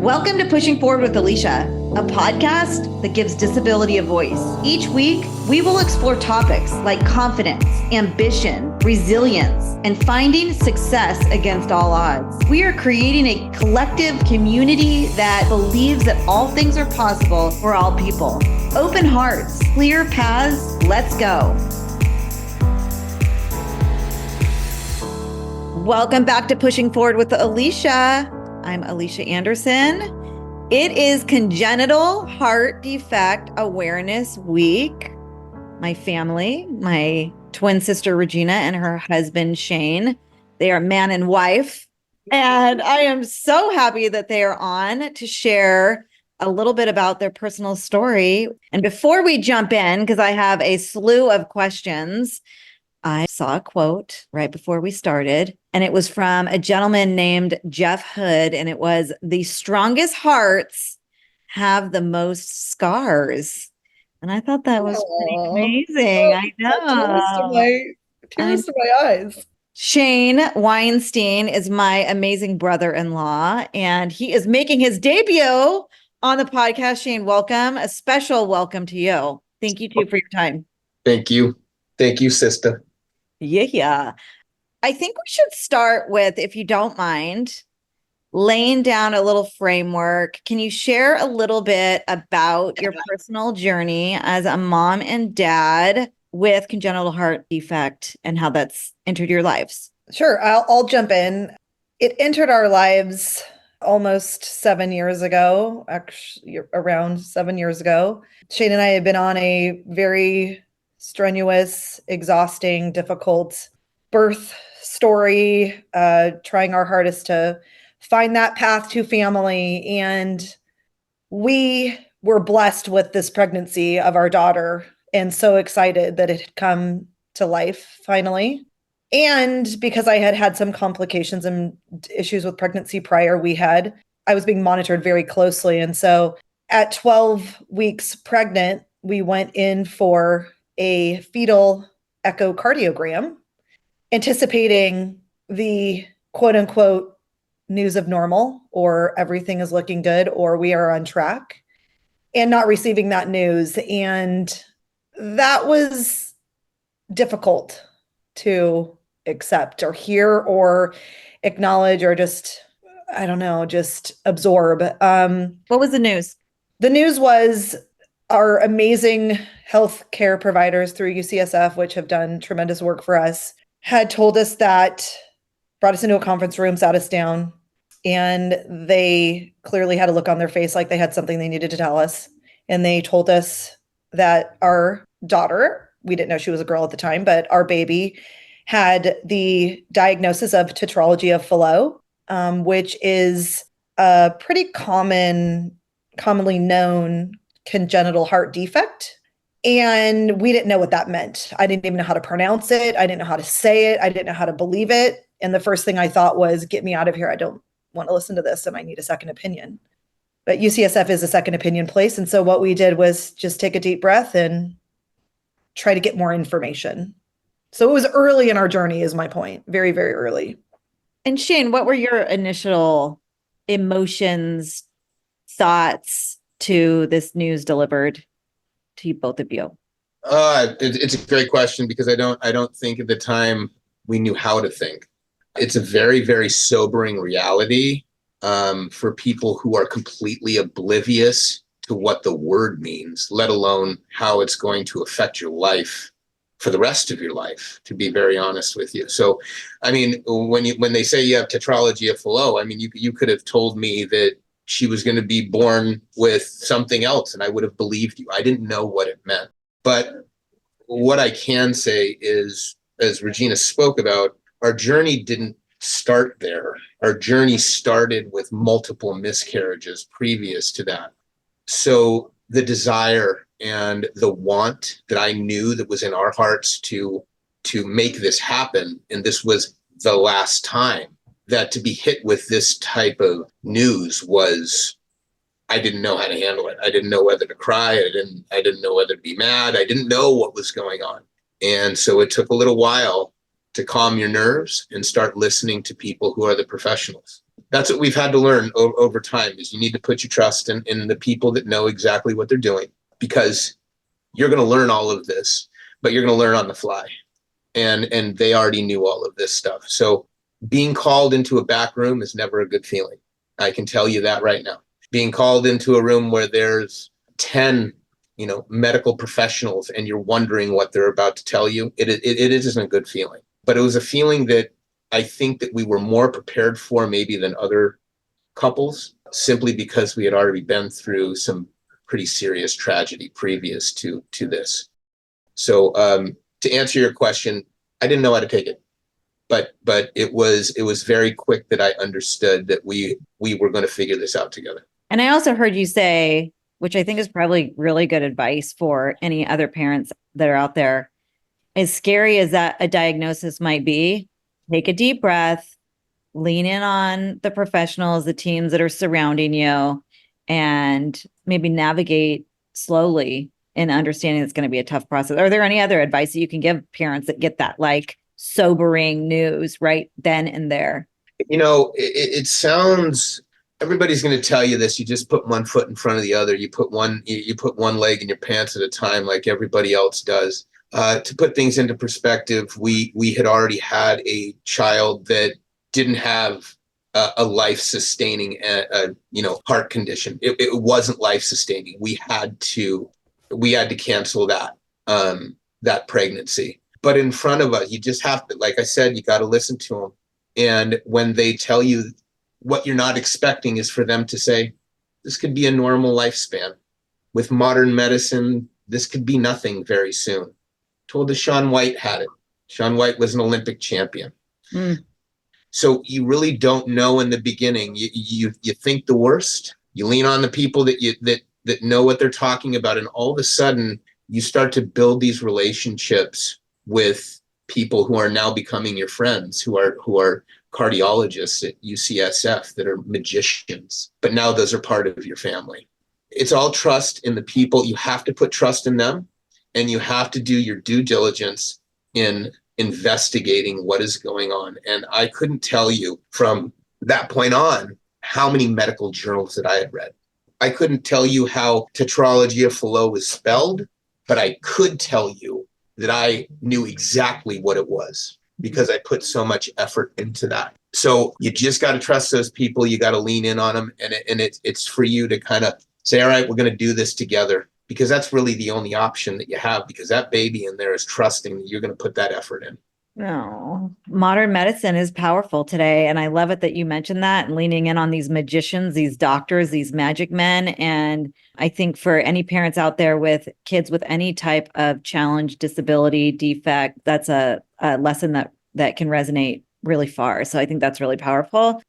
Welcome to Pushing Forward with Alicia, a podcast that gives disability a voice. Each week, we will explore topics like confidence, ambition, resilience, and finding success against all odds. We are creating a collective community that believes that all things are possible for all people. Open hearts, clear paths, let's go. Welcome back to Pushing Forward with Alicia. I'm Alicia Anderson. It is Congenital Heart Defect Awareness Week. My family, my twin sister Regina and her husband Shane, they are man and wife. And I am so happy that they are on to share a little bit about their personal story. And before we jump in, because I have a slew of questions, I saw a quote right before we started, and it was from a gentleman named Jeff Hood, and it was, "The strongest hearts have the most scars." And I thought that was pretty amazing. I know. Tears to my eyes. Shane Weinstein is my amazing brother-in-law, and he is making his debut on the podcast. Shane, welcome. A special welcome to you. Thank you, too, for your time. Thank you. Thank you, sister. Yeah. I think we should start with, if you don't mind, laying down a little framework. Can you share a little bit about your personal journey as a mom and dad with congenital heart defect and how that's entered your lives? Sure. I'll jump in. It entered our lives almost 7 years ago, actually around 7 years ago. Shane and I had been on a very strenuous, exhausting, difficult birth story, trying our hardest to find that path to family. And we were blessed with this pregnancy of our daughter and so excited that it had come to life finally. And because I had had some complications and issues with pregnancy prior, I was being monitored very closely. And so at 12 weeks pregnant, we went in for a fetal echocardiogram, anticipating the quote unquote news of normal, or everything is looking good, or we are on track, and not receiving that news. And that was difficult to accept or hear or acknowledge or just absorb. What was the news? The news was our amazing healthcare providers through UCSF, which have done tremendous work for us, had told us brought us into a conference room, sat us down, and they clearly had a look on their face like they had something they needed to tell us. And they told us that our daughter, we didn't know she was a girl at the time, but our baby had the diagnosis of tetralogy of Fallot, which is a pretty commonly known congenital heart defect. And we didn't know what that meant. I didn't even know how to pronounce it. I didn't know how to say it. I didn't know how to believe it. And the first thing I thought was, get me out of here. I don't want to listen to this, and I need a second opinion. But UCSF is a second opinion place. And so what we did was just take a deep breath and try to get more information. So it was early in our journey, is my point. Very, very early. And Shane, what were your initial emotions, thoughts to this news delivered to you, both of you? It's a great question, because I don't think at the time we knew how to think. It's a very, very sobering reality for people who are completely oblivious to what the word means, let alone how it's going to affect your life for the rest of your life, to be very honest with you. So, I mean, when they say you have tetralogy of Fallot, I mean, you could have told me that she was going to be born with something else, and I would have believed you. I didn't know what it meant. But what I can say is, as Regina spoke about, our journey didn't start there. Our journey started with multiple miscarriages previous to that. So the desire and the want that I knew that was in our hearts to make this happen, and this was the last time, that to be hit with this type of news was, I didn't know how to handle it. I didn't know whether to cry. I didn't know whether to be mad. I didn't know what was going on. And so it took a little while to calm your nerves and start listening to people who are the professionals. That's what we've had to learn over time, is you need to put your trust in the people that know exactly what they're doing, because you're going to learn all of this, but you're going to learn on the fly. And they already knew all of this stuff. So being called into a back room is never a good feeling. I can tell you that right now. Being called into a room where there's 10, medical professionals, and you're wondering what they're about to tell you, it isn't a good feeling. But it was a feeling that I think that we were more prepared for maybe than other couples, simply because we had already been through some pretty serious tragedy previous to this. So to answer your question, I didn't know how to take it, but it was very quick that I understood that we were going to figure this out together. And I also heard you say, which I think is probably really good advice for any other parents that are out there, as scary as that a diagnosis might be, take a deep breath, lean in on the professionals, the teams that are surrounding you, and maybe navigate slowly in understanding it's going to be a tough process. Are there any other advice that you can give parents that get that like sobering news right then and there? It sounds, everybody's going to tell you this. You just put one foot in front of the other. You put one leg in your pants at a time, like everybody else does. To put things into perspective, we had already had a child that didn't have a life-sustaining, heart condition. It wasn't life-sustaining. We had to cancel that pregnancy. But in front of us, you just have to, like I said, you got to listen to them. And when they tell you what you're not expecting is for them to say, this could be a normal lifespan. With modern medicine, this could be nothing very soon. Told us Shaun White had it. Shaun White was an Olympic champion. So you really don't know in the beginning. You think the worst. You lean on the people that know what they're talking about, and all of a sudden you start to build these relationships with people who are now becoming your friends, who are cardiologists at UCSF, that are magicians, but now those are part of your family. It's all trust in the people. You have to put trust in them, and you have to do your due diligence in investigating what is going on. And I couldn't tell you from that point on how many medical journals that I had read. I couldn't tell you how tetralogy of Fallot was spelled, but I could tell you that I knew exactly what it was, because I put so much effort into that. So you just got to trust those people. You got to lean in on them. And it's for you to kind of say, all right, we're going to do this together, because that's really the only option that you have, because that baby in there is trusting that you're going to put that effort in. No, modern medicine is powerful today. And I love it that you mentioned that, and leaning in on these magicians, these doctors, these magic men. And I think for any parents out there with kids with any type of challenge, disability, defect, that's a lesson that can resonate really far. So I think that's really powerful.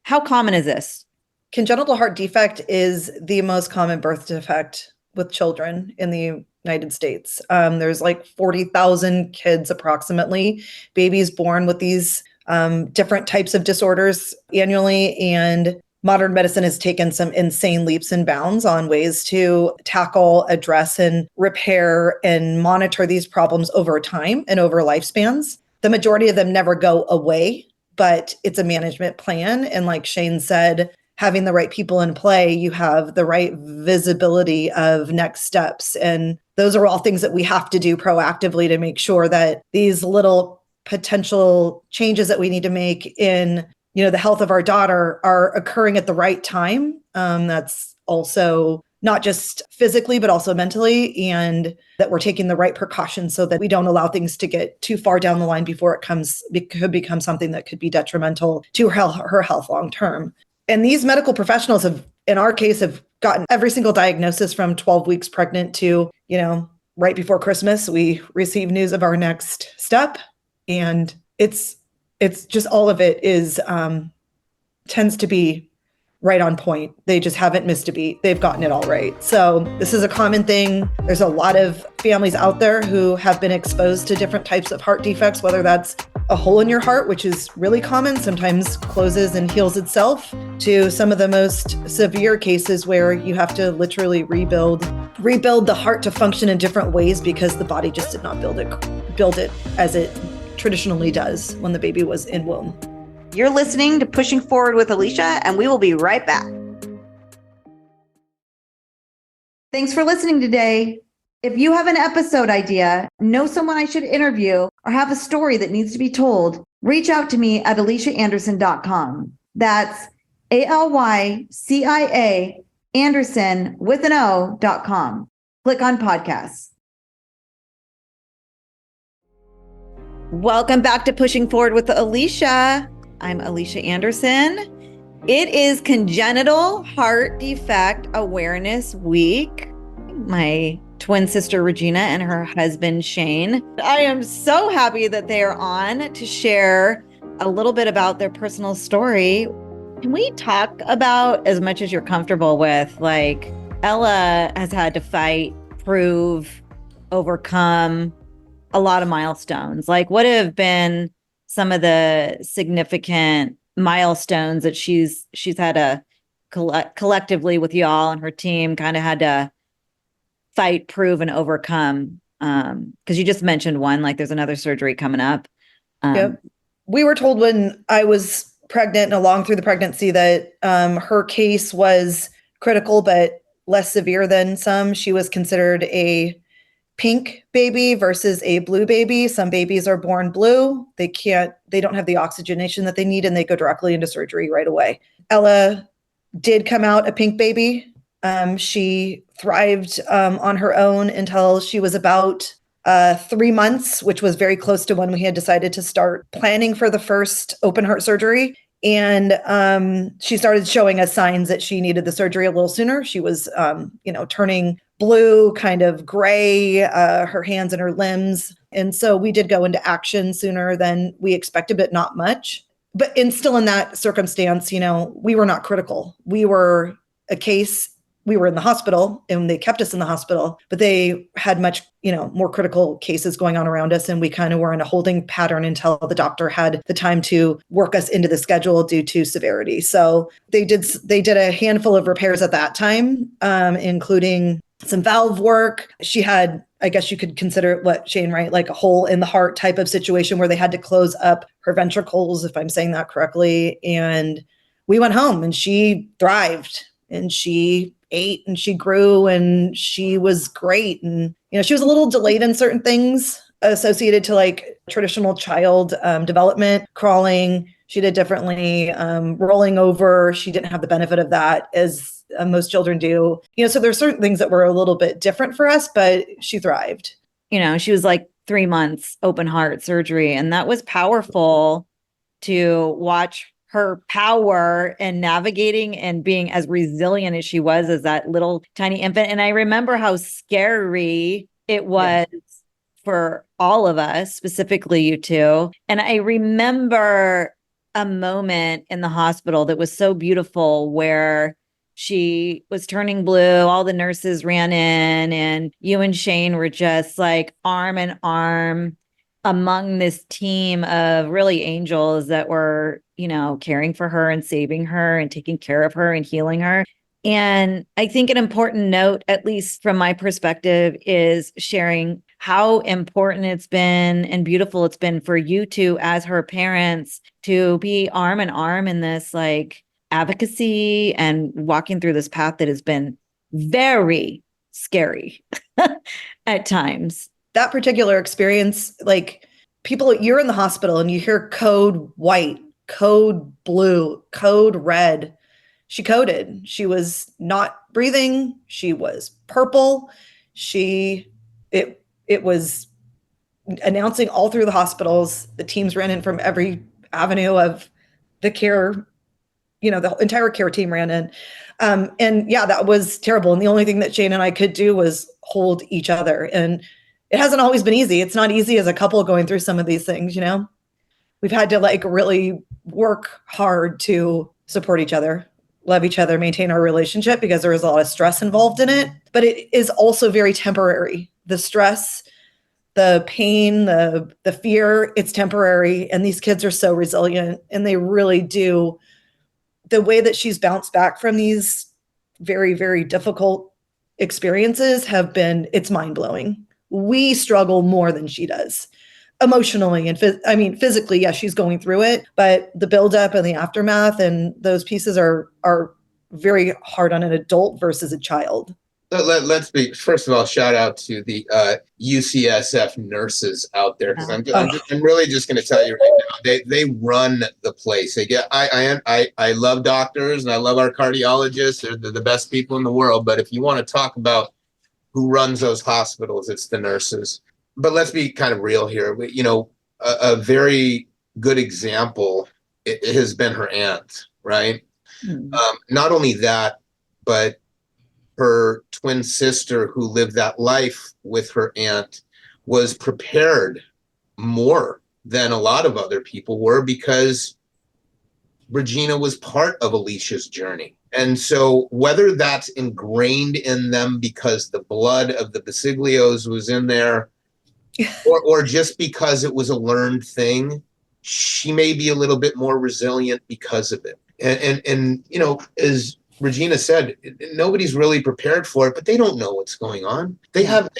How common is this? Congenital heart defect is the most common birth defect with children in the United States. There's like 40,000 kids, approximately, babies born with these different types of disorders annually. And modern medicine has taken some insane leaps and bounds on ways to tackle, address, and repair and monitor these problems over time and over lifespans. The majority of them never go away, but it's a management plan. And like Shane said, having the right people in play, you have the right visibility of next steps. And those are all things that we have to do proactively to make sure that these little potential changes that we need to make in, the health of our daughter are occurring at the right time. That's also not just physically, but also mentally, and that we're taking the right precautions so that we don't allow things to get too far down the line before it could become something that could be detrimental to her health long term. And these medical professionals have, in our case, have gotten every single diagnosis from 12 weeks pregnant to, right before Christmas, we receive news of our next step. And it's just, all of it is, tends to be right on point. They just haven't missed a beat. They've gotten it all right. So this is a common thing. There's a lot of families out there who have been exposed to different types of heart defects, whether that's a hole in your heart, which is really common, sometimes closes and heals itself, to some of the most severe cases where you have to literally rebuild the heart to function in different ways because the body just did not build it as it traditionally does when the baby was in womb. You're listening to Pushing Forward with Alicia, and we will be right back. Thanks for listening today. If you have an episode idea, know someone I should interview, or have a story that needs to be told, reach out to me at aliciaanderson.com. That's ALYCIA Anderson with an O.com. Click on podcasts. Welcome back to Pushing Forward with Alicia. I'm Alicia Anderson. It is Congenital Heart Defect Awareness Week. My twin sister Regina and her husband Shane. I am so happy that they are on to share a little bit about their personal story. Can we talk about, as much as you're comfortable with, like Ella has had to fight, prove, overcome a lot of milestones. Like, what have been some of the significant milestones that she's had to collectively with y'all and her team kind of had to fight, prove, and overcome? Because you just mentioned one, like there's another surgery coming up. Yep. We were told when I was pregnant and along through the pregnancy that her case was critical, but less severe than some. She was considered a pink baby versus a blue baby. Some babies are born blue. They don't have the oxygenation that they need, and they go directly into surgery right away. Ella did come out a pink baby. She thrived on her own until she was about 3 months, which was very close to when we had decided to start planning for the first open heart surgery. And she started showing us signs that she needed the surgery a little sooner. She was, turning blue, kind of gray, her hands and her limbs. And so we did go into action sooner than we expected, but not much. But still in that circumstance, we were not critical. We were we were in the hospital and they kept us in the hospital, but they had much, more critical cases going on around us. And we kind of were in a holding pattern until the doctor had the time to work us into the schedule due to severity. So they did a handful of repairs at that time, including some valve work. She had, I guess you could consider it what Shane, right? Like a hole in the heart type of situation where they had to close up her ventricles, if I'm saying that correctly. And we went home and she thrived and she ate and she grew and she was great. And, she was a little delayed in certain things associated to like traditional child development, crawling. She did differently, rolling over. She didn't have the benefit of that as most children do. So there's certain things that were a little bit different for us, but she thrived. She was like 3 months open heart surgery, and that was powerful to watch her power and navigating and being as resilient as she was as that little tiny infant. And I remember how scary it was for all of us, specifically you two. And I remember a moment in the hospital that was so beautiful where she was turning blue. All the nurses ran in and you and Shane were just like arm in arm among this team of really angels that were, caring for her and saving her and taking care of her and healing her. And I think an important note, at least from my perspective, is sharing how important it's been and beautiful it's been for you two as her parents to be arm in arm in this like advocacy and walking through this path that has been very scary at times. That particular experience, like you're in the hospital and you hear code white, code blue, code red. She coded. She was not breathing. She was purple. It was announcing all through the hospitals. The teams ran in from every avenue of the care. The entire care team ran in. And yeah, that was terrible. And the only thing that Shane and I could do was hold each other. And it hasn't always been easy. It's not easy as a couple going through some of these things, We've had to like really work hard to support each other, love each other, maintain our relationship because there is a lot of stress involved in it. But it is also very temporary. The stress, the pain, the fear, it's temporary. And these kids are so resilient and they really do. The way that she's bounced back from these very, very difficult experiences it's mind-blowing. We struggle more than she does. emotionally and physically, yes, she's going through it, but the buildup and the aftermath and those pieces are very hard on an adult versus a child. Let's be, first of all, shout out to the UCSF nurses out there, because I'm really just going to tell you right now, they run the place. They get I love doctors and I love our cardiologists. They're the best people in the world. But if you want to talk about who runs those hospitals, it's the nurses. But let's be kind of real here. A very good example it has been her aunt, right? Not only that, but her twin sister who lived that life with her aunt was prepared more than a lot of other people were, because Regina was part of Alicia's journey. And so whether that's ingrained in them because the blood of the Basiglios was in there, or just because it was a learned thing, she may be a little bit more resilient because of it. And as Regina said, nobody's really prepared for it, but they don't know what's going on. They have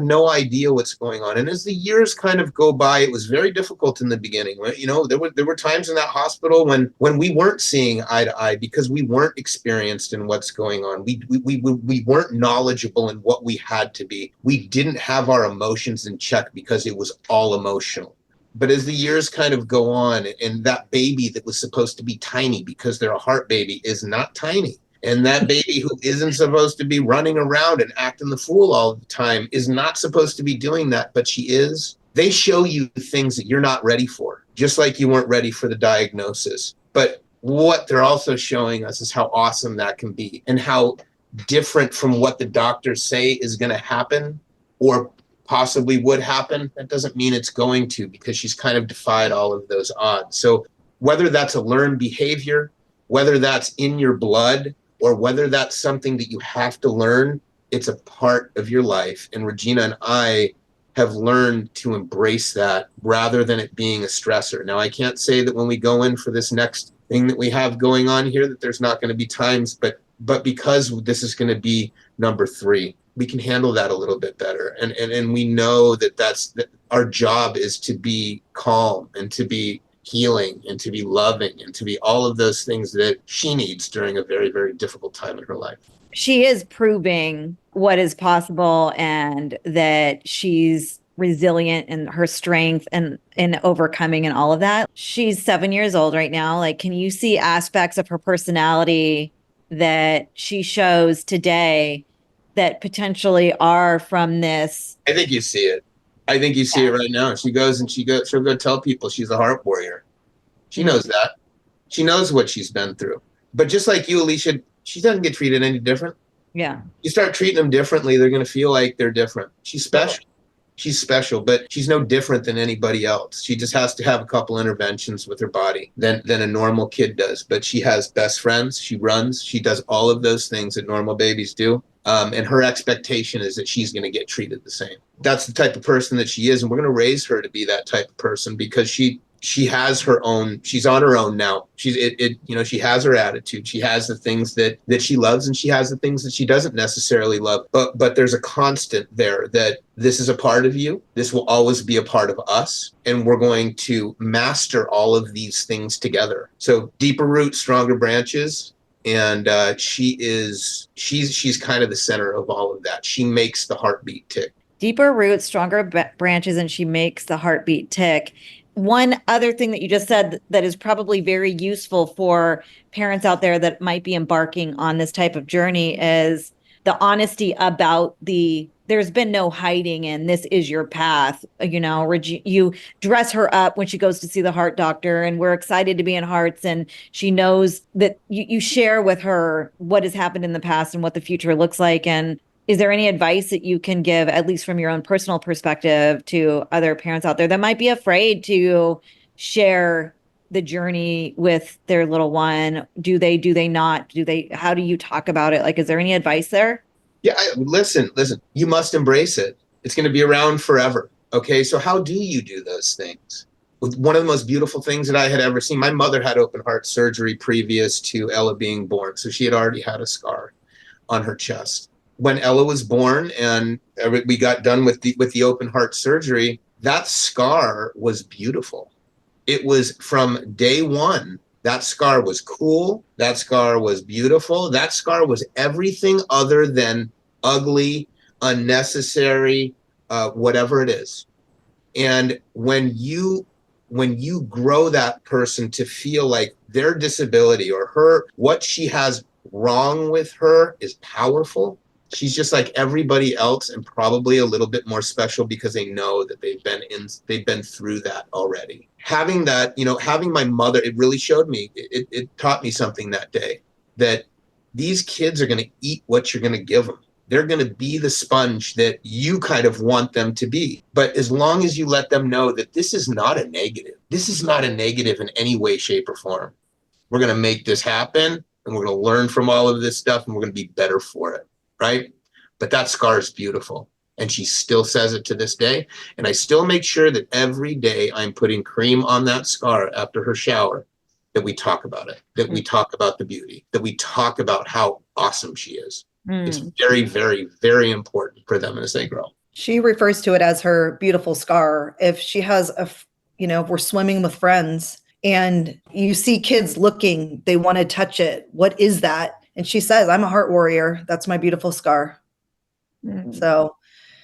no idea what's going on. And as the years kind of go by, it was very difficult in the beginning. There were times in that hospital when we weren't seeing eye to eye because we weren't experienced in what's going on. We weren't knowledgeable in what we had to be. We didn't have our emotions in check because it was all emotional. But as the years kind of go on, and that baby that was supposed to be tiny because they're a heart baby is not tiny, and that baby who isn't supposed to be running around and acting the fool all the time is not supposed to be doing that, but she is, they show you things that you're not ready for, just like you weren't ready for the diagnosis. But what they're also showing us is how awesome that can be, and how different from what the doctors say is going to happen or possibly would happen. That doesn't mean it's going to, because she's kind of defied all of those odds. So whether that's a learned behavior, whether that's in your blood, or whether that's something that you have to learn, it's a part of your life. And Regina and I have learned to embrace that rather than it being a stressor. Now, I can't say that when we go in for this next thing that we have going on here that there's not going to be times, but because this is going to be number 3, we can handle that a little bit better. And we know that our job is to be calm and to be healing and to be loving and to be all of those things that she needs during a very, very difficult time in her life. She is proving what is possible, and that she's resilient in her strength and in overcoming and all of that. She's 7 years old right now. Like, can you see aspects of her personality that she shows today that potentially are from this? I think you see it. I think you see it right now. She'll go tell people she's a heart warrior. She knows that. She knows what she's been through. But just like you, Alicia, she doesn't get treated any different. Yeah. You start treating them differently, they're going to feel like they're different. She's special. She's special, but she's no different than anybody else. She just has to have a couple interventions with her body than a normal kid does. But she has best friends. She runs. She does all of those things that normal babies do. And her expectation is that she's going to get treated the same. That's the type of person that she is. And we're going to raise her to be that type of person, because she has her own, she's on her own now. She has her attitude. She has the things that she loves, and she has the things that she doesn't necessarily love. But there's a constant there that this is a part of you. This will always be a part of us. And we're going to master all of these things together. So deeper roots, stronger branches. And she's kind of the center of all of that. She makes the heartbeat tick. Deeper roots, stronger branches, and she makes the heartbeat tick. One other thing that you just said that is probably very useful for parents out there that might be embarking on this type of journey is the honesty about there's been no hiding in this is your path. You dress her up when she goes to see the heart doctor, and we're excited to be in Hearts, and she knows that you share with her what has happened in the past and what the future looks like. And is there any advice that you can give, at least from your own personal perspective, to other parents out there that might be afraid to share the journey with their little one? Do they not? How do you talk about it? Like, is there any advice there? Yeah, listen, you must embrace it. It's going to be around forever. Okay, so how do you do those things? One of the most beautiful things that I had ever seen, my mother had open heart surgery previous to Ella being born. So she had already had a scar on her chest. When Ella was born and we got done with the open heart surgery, that scar was beautiful. It was from day one. That scar was cool. That scar was beautiful. That scar was everything other than ugly, unnecessary, whatever it is. And when you grow that person to feel like their disability or what she has wrong with her is powerful, she's just like everybody else and probably a little bit more special because they know that they've been through that already. Having that, having my mother, it really showed me, it taught me something that day, that these kids are going to eat what you're going to give them. They're going to be the sponge that you kind of want them to be. But as long as you let them know that this is not a negative in any way, shape, or form. We're going to make this happen, and we're going to learn from all of this stuff, and we're going to be better for it, right? But that scar is beautiful, and she still says it to this day. And I still make sure that every day I'm putting cream on that scar after her shower, that we talk about it, that we talk about the beauty, that we talk about how awesome she is. It's very, very, very important for them as they grow. She refers to it as her beautiful scar. If she has if we're swimming with friends and you see kids looking, they want to touch it. What is that? And she says, I'm a heart warrior. That's my beautiful scar. So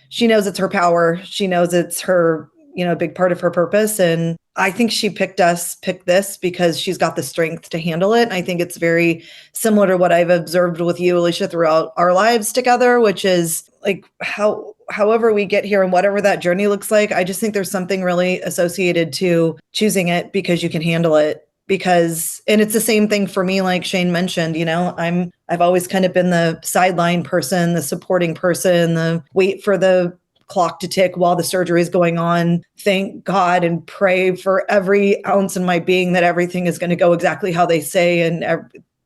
she knows it's her power. She knows it's her, a big part of her purpose. And I think she picked this because she's got the strength to handle it. And I think it's very similar to what I've observed with you, Alicia, throughout our lives together, which is like however we get here and whatever that journey looks like. I just think there's something really associated to choosing it because you can handle it. And it's the same thing for me, like Shane mentioned, I've always kind of been the sideline person, the supporting person, the wait for the clock to tick while the surgery is going on. Thank God and pray for every ounce in my being that everything is going to go exactly how they say. And,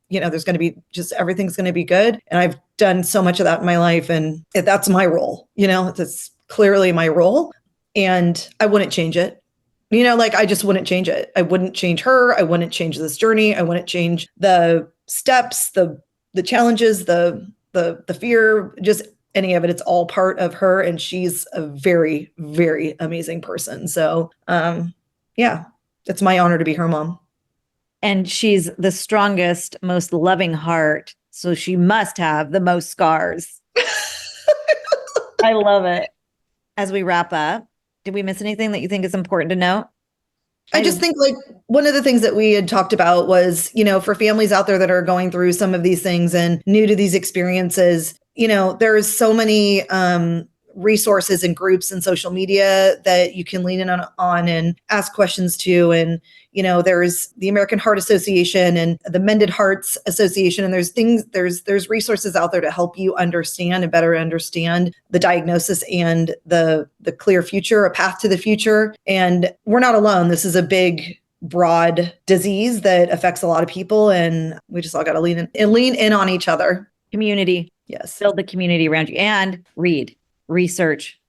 there's going to be everything's going to be good. And I've done so much of that in my life. And that's my role, that's clearly my role. And I wouldn't change it. I just wouldn't change it. I wouldn't change her. I wouldn't change this journey. I wouldn't change the steps, the challenges, the fear, just any of it. It's all part of her. And she's a very, very amazing person. So, it's my honor to be her mom. And she's the strongest, most loving heart. So she must have the most scars. I love it. As we wrap up, did we miss anything that you think is important to note? I just think one of the things that we had talked about was, for families out there that are going through some of these things and new to these experiences, there's so many resources and groups and social media that you can lean in on and ask questions to. And, there's the American Heart Association and the Mended Hearts Association. And there's resources out there to help you understand and better understand the diagnosis and the clear future, a path to the future. And we're not alone. This is a big, broad disease that affects a lot of people. And we just all got to lean in on each other. Community. Yes. Build the community around you and research.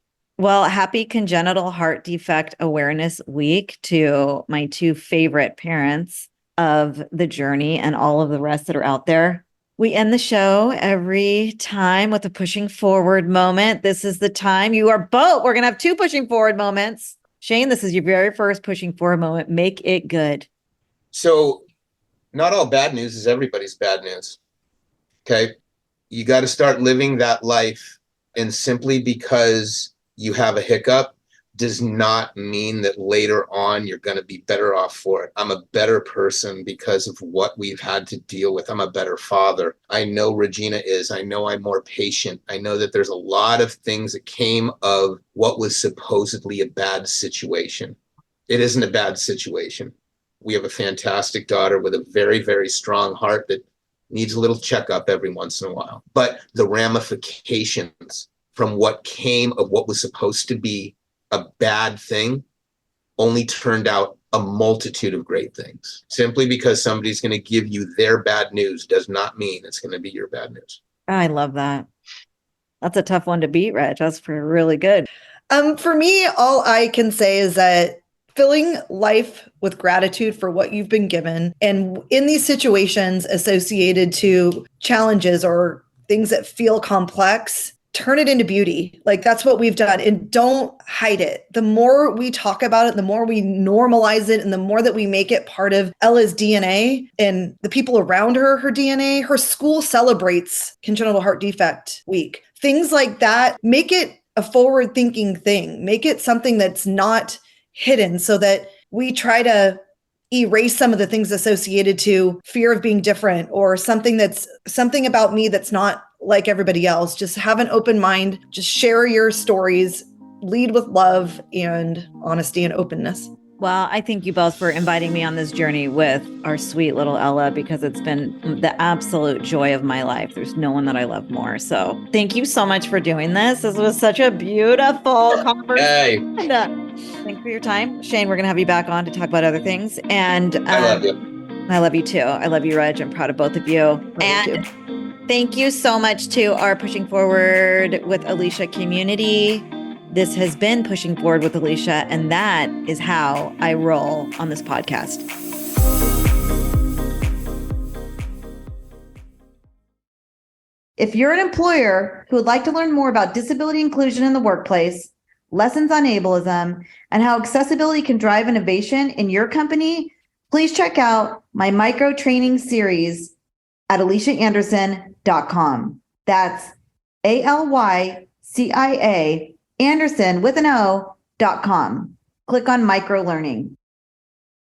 Well, happy Congenital Heart Defect Awareness Week to my two favorite parents of the journey and all of the rest that are out there. We end the show every time with a pushing forward moment. This is the time we're going to have two pushing forward moments. Shane, this is your very first pushing forward moment. Make it good. So not all bad news is everybody's bad news. Okay. You got to start living that life. And simply because you have a hiccup does not mean that later on you're going to be better off for it. I'm a better person because of what we've had to deal with. I'm a better father. I know Regina is. I know I'm more patient. I know that there's a lot of things that came of what was supposedly a bad situation. It isn't a bad situation. We have a fantastic daughter with a very, very strong heart that needs a little checkup every once in a while. But the ramifications from what came of what was supposed to be a bad thing only turned out a multitude of great things. Simply because somebody's going to give you their bad news does not mean it's going to be your bad news. I love that. That's a tough one to beat, Reg. That's really good. For me, all I can say is that filling life with gratitude for what you've been given, and in these situations associated to challenges or things that feel complex, turn it into beauty. Like that's what we've done, and don't hide it. The more we talk about it, the more we normalize it, and the more that we make it part of Ella's DNA and the people around her DNA. Her school celebrates Congenital Heart Defect Week. Things like that, make it a forward thinking thing, make it something that's not hidden, so that we try to erase some of the things associated to fear of being different, or something about me that's not like everybody else. Just have an open mind, just share your stories, lead with love and honesty and openness. Well, I thank you both for inviting me on this journey with our sweet little Ella, because it's been the absolute joy of my life. There's no one that I love more. So thank you so much for doing this. This was such a beautiful conversation. Thanks for your time. Shane, we're going to have you back on to talk about other things. And I love you. I love you too. I love you, Reg. I'm proud of both of you. Thank you so much to our Pushing Forward with Alicia community. This has been Pushing Forward with Alicia, and that is how I roll on this podcast. If you're an employer who would like to learn more about disability inclusion in the workplace, lessons on ableism, and how accessibility can drive innovation in your company, please check out my micro training series at aliciaanderson.com. That's ALYCIA Anderson with an O.com. Click on micro learning.